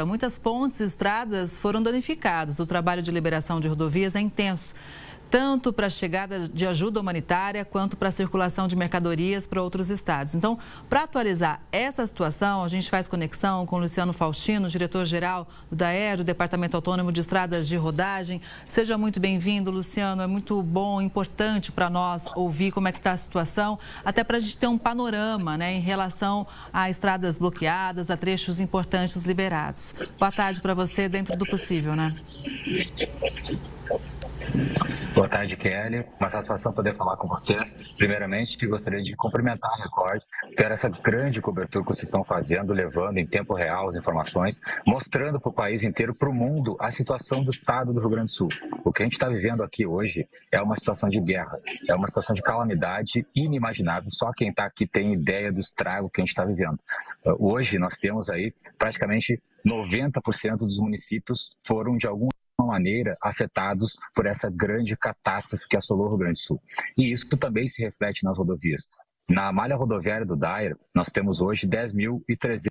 Muitas pontes e estradas foram danificadas. O trabalho de liberação de rodovias é intenso, tanto para a chegada de ajuda humanitária quanto para a circulação de mercadorias para outros estados. Então, para atualizar essa situação, a gente faz conexão com o Luciano Faustino, diretor-geral do DAER, do Departamento Autônomo de Estradas de Rodagem. Seja muito bem-vindo, Luciano. É muito bom, importante para nós ouvir como é que está a situação, até para a gente ter um panorama, né, em relação a estradas bloqueadas, a trechos importantes liberados. Boa tarde para você, dentro do possível, né? Boa tarde, Kelly. Uma satisfação poder falar com vocês. Primeiramente, gostaria de cumprimentar a Record por essa grande cobertura que vocês estão fazendo, levando em tempo real as informações, mostrando para o país inteiro, para o mundo, a situação do estado do Rio Grande do Sul. O que a gente está vivendo aqui hoje é uma situação de guerra, é uma situação de calamidade inimaginável. Só quem está aqui tem ideia do estrago que a gente está vivendo. Hoje nós temos aí praticamente 90% dos municípios foram de alguma maneira afetados por essa grande catástrofe que assolou o Rio Grande do Sul. E isso também se reflete nas rodovias. Na malha rodoviária do DAER, nós temos hoje 10.300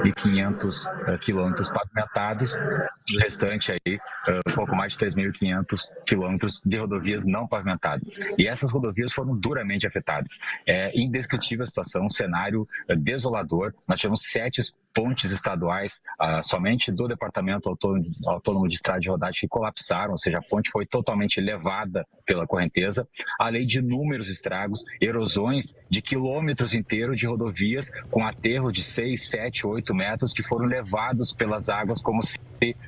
e 500 quilômetros pavimentados, o restante aí, um pouco mais de 3.500 quilômetros de rodovias não pavimentadas. E essas rodovias foram duramente afetadas. É indescritível a situação, um cenário desolador. Nós tivemos 7 pontes estaduais, somente do Departamento Autônomo de Estrada de Rodagem, que colapsaram, ou seja, a ponte foi totalmente levada pela correnteza, além de inúmeros estragos, erosões de quilômetros inteiros de rodovias com aterro de 6, 7, 8 metros que foram levados pelas águas como se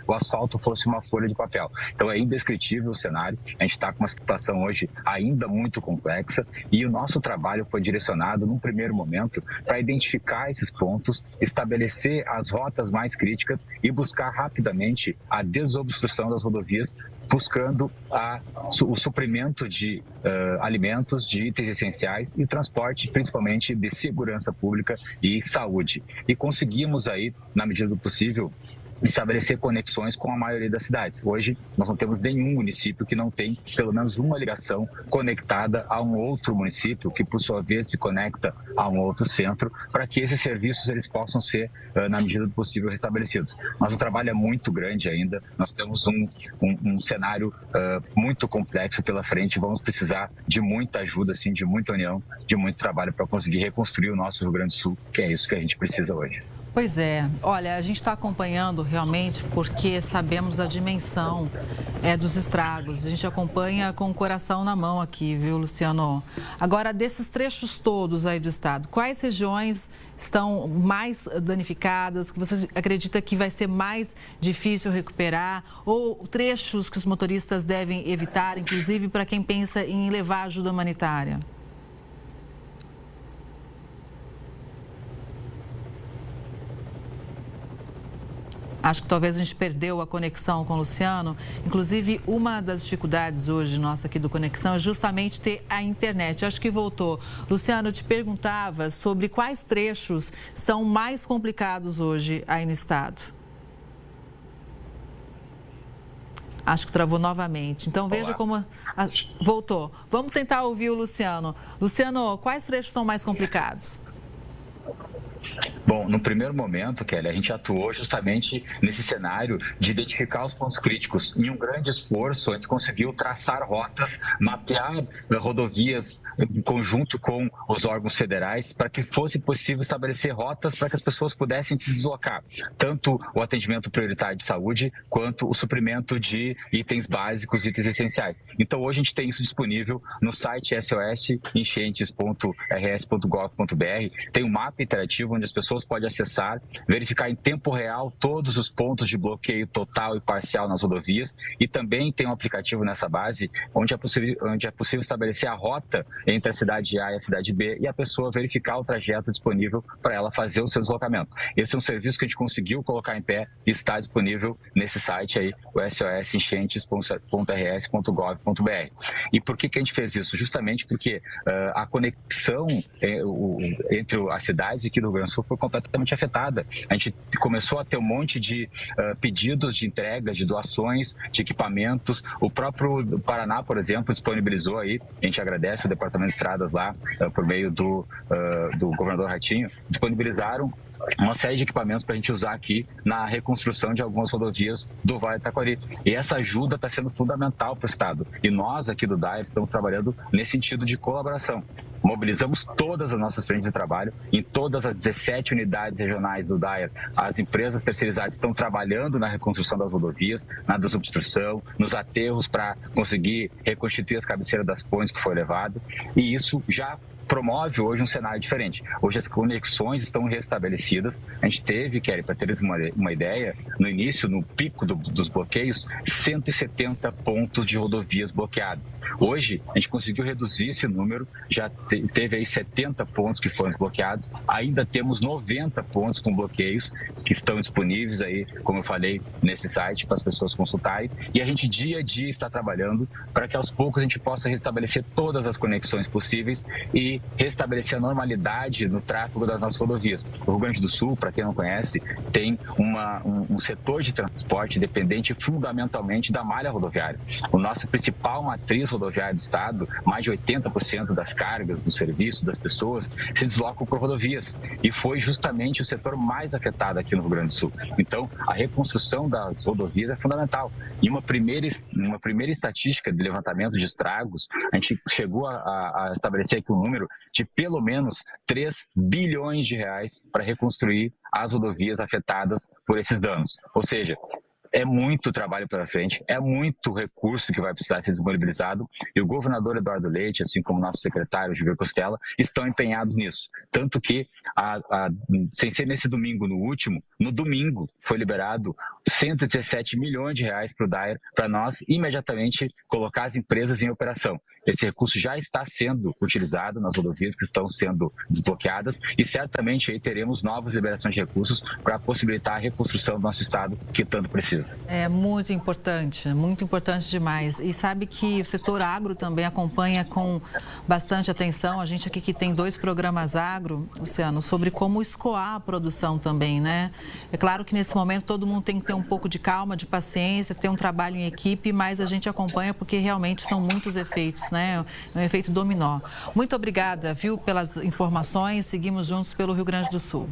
o asfalto fosse uma folha de papel. Então é indescritível o cenário. A gente está com uma situação hoje ainda muito complexa e o nosso trabalho foi direcionado, num primeiro momento, para identificar esses pontos, estabelecer as rotas mais críticas e buscar rapidamente a desobstrução das rodovias, buscando o suprimento de alimentos, de itens essenciais e transporte, principalmente de segurança pública e saúde. E conseguimos aí, na medida do possível, estabelecer conexões com a maioria das cidades. Hoje, nós não temos nenhum município que não tem pelo menos uma ligação conectada a um outro município, que por sua vez se conecta a um outro centro, para que esses serviços eles possam ser, na medida do possível, restabelecidos. Nosso trabalho é muito grande ainda, nós temos um cenário muito complexo pela frente, vamos precisar de muita ajuda, assim, de muita união, de muito trabalho para conseguir reconstruir o nosso Rio Grande do Sul, que é isso que a gente precisa hoje. Pois é. Olha, a gente está acompanhando realmente porque sabemos a dimensão dos estragos. A gente acompanha com o coração na mão aqui, viu, Luciano? Agora, desses trechos todos aí do estado, quais regiões estão mais danificadas, que você acredita que vai ser mais difícil recuperar? Ou trechos que os motoristas devem evitar, inclusive para quem pensa em levar ajuda humanitária? Acho que talvez a gente perdeu a conexão com o Luciano. Inclusive, uma das dificuldades hoje nossa aqui do Conexão é justamente ter a internet. Acho que voltou. Luciano, eu te perguntava sobre quais trechos são mais complicados hoje aí no estado. Acho que travou novamente. Então, veja como... Voltou. Vamos tentar ouvir o Luciano. Luciano, quais trechos são mais complicados? Bom, no primeiro momento, Kelly, a gente atuou justamente nesse cenário de identificar os pontos críticos. Em um grande esforço, a gente conseguiu traçar rotas, mapear rodovias em conjunto com os órgãos federais para que fosse possível estabelecer rotas para que as pessoas pudessem se deslocar. Tanto o atendimento prioritário de saúde, quanto o suprimento de itens básicos, itens essenciais. Então, hoje a gente tem isso disponível no site sosenchentes.rs.gov.br. Tem um mapa interativo onde as pessoas podem acessar, verificar em tempo real todos os pontos de bloqueio total e parcial nas rodovias, e também tem um aplicativo nessa base onde é possível estabelecer a rota entre a cidade A e a cidade B e a pessoa verificar o trajeto disponível para ela fazer o seu deslocamento. Esse é um serviço que a gente conseguiu colocar em pé e está disponível nesse site aí, o sosenchentes.rs.gov.br. E por que a gente fez isso? Justamente porque a conexão entre as cidades aqui do Rio Grande do Sul foi completamente afetada. A gente começou a ter um monte de pedidos de entrega, de doações, de equipamentos. O próprio Paraná, por exemplo, disponibilizou aí, a gente agradece o Departamento de Estradas lá, por meio do governador Ratinho, disponibilizaram uma série de equipamentos para a gente usar aqui na reconstrução de algumas rodovias do Vale do Taquari. E essa ajuda está sendo fundamental para o Estado. E nós aqui do DAER estamos trabalhando nesse sentido de colaboração. Mobilizamos todas as nossas frentes de trabalho em todas as 17 unidades regionais do DAER. As empresas terceirizadas estão trabalhando na reconstrução das rodovias, na desobstrução, nos aterros para conseguir reconstituir as cabeceiras das pontes que foi levado. E isso já promove hoje um cenário diferente. Hoje as conexões estão restabelecidas. A gente teve, Kelly, para teres uma ideia, no início, no pico dos bloqueios, 170 pontos de rodovias bloqueados. Hoje, a gente conseguiu reduzir esse número, já teve aí 70 pontos que foram desbloqueados, ainda temos 90 pontos com bloqueios que estão disponíveis aí, como eu falei, nesse site para as pessoas consultarem, e a gente dia a dia está trabalhando para que aos poucos a gente possa restabelecer todas as conexões possíveis e restabelecer a normalidade no tráfego das nossas rodovias. O Rio Grande do Sul, para quem não conhece, tem um setor de transporte dependente fundamentalmente da malha rodoviária. A nossa principal matriz rodoviária do Estado, mais de 80% das cargas, do serviço, das pessoas, se deslocam por rodovias. E foi justamente o setor mais afetado aqui no Rio Grande do Sul. Então, a reconstrução das rodovias é fundamental. E uma primeira estatística de levantamento de estragos, a gente chegou a estabelecer aqui um número de pelo menos 3 bilhões de reais para reconstruir as rodovias afetadas por esses danos. Ou seja, é muito trabalho pela frente, é muito recurso que vai precisar ser disponibilizado e o governador Eduardo Leite, assim como o nosso secretário Gilberto Costella, estão empenhados nisso. Tanto que, sem ser nesse domingo, no último, no domingo foi liberado 117 milhões de reais para o DAER, para nós imediatamente colocar as empresas em operação. Esse recurso já está sendo utilizado nas rodovias que estão sendo desbloqueadas e certamente aí teremos novas liberações de recursos para possibilitar a reconstrução do nosso estado que tanto precisa. É muito importante demais. E sabe que o setor agro também acompanha com bastante atenção. A gente aqui que tem 2 programas agro, Luciano, sobre como escoar a produção também, né? É claro que nesse momento todo mundo tem que ter um pouco de calma, de paciência, ter um trabalho em equipe, mas a gente acompanha porque realmente são muitos efeitos, né? É um efeito dominó. Muito obrigada, viu, pelas informações. Seguimos juntos pelo Rio Grande do Sul.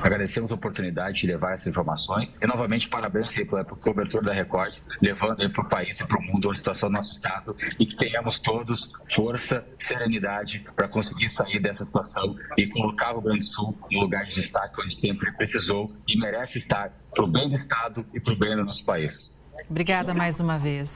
Agradecemos a oportunidade de levar essas informações e novamente parabéns pela cobertura da Record, levando para o país e para o mundo a situação do nosso estado e que tenhamos todos força, serenidade para conseguir sair dessa situação e colocar o Rio Grande do Sul no lugar de destaque onde sempre precisou e merece estar para o bem do estado e para o bem do nosso país. Obrigada mais uma vez.